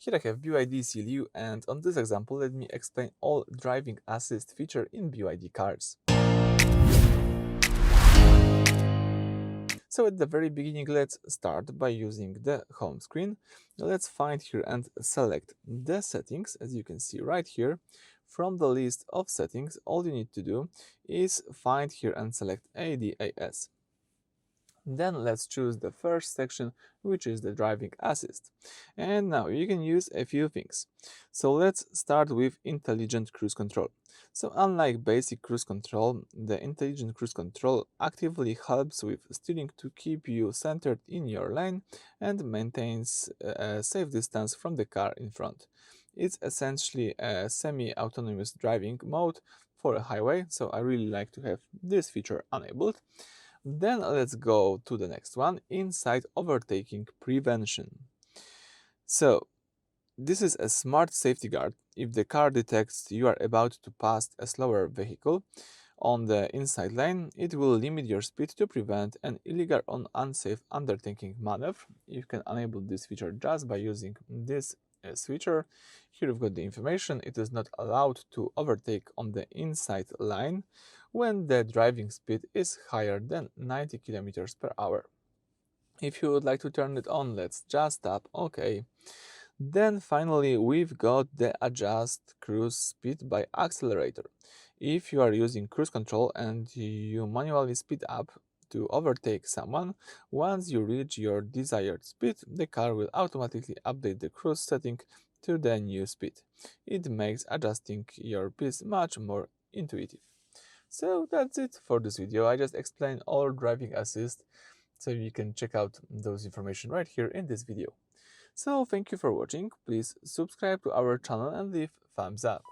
Here I have BYD CLU, and on this example let me explain all driving assist feature in BYD cars. So at the very beginning, let's start by using the home screen. Let's find here and select the settings, as you can see right here. From the list of settings, all you need to do is find here and select ADAS. Then let's choose the first section, which is the driving assist. And now you can use a few things. So let's start with intelligent cruise control. So unlike basic cruise control, the intelligent cruise control actively helps with steering to keep you centered in your lane and maintains a safe distance from the car in front. It's essentially a semi-autonomous driving mode for a highway, so I really like to have this feature enabled. Then let's go to the next one, inside Overtaking Prevention. So this is a smart safety guard. If the car detects you are about to pass a slower vehicle on the inside lane, it will limit your speed to prevent an illegal or unsafe undertaking maneuver. You can enable this feature just by using this switcher. Here you've got the information. It is not allowed to overtake on the inside line when the driving speed is higher than 90 km per hour. If you would like to turn it on, let's just tap OK. Then finally, we've got the Adjust Cruise Speed by Accelerator. If you are using cruise control and you manually speed up to overtake someone, once you reach your desired speed, the car will automatically update the cruise setting to the new speed. It makes adjusting your pace much more intuitive. So that's it for this video. I just explained all driving assist, so you can check out those information right here in this video. So thank you for watching. Please subscribe to our channel and leave thumbs up.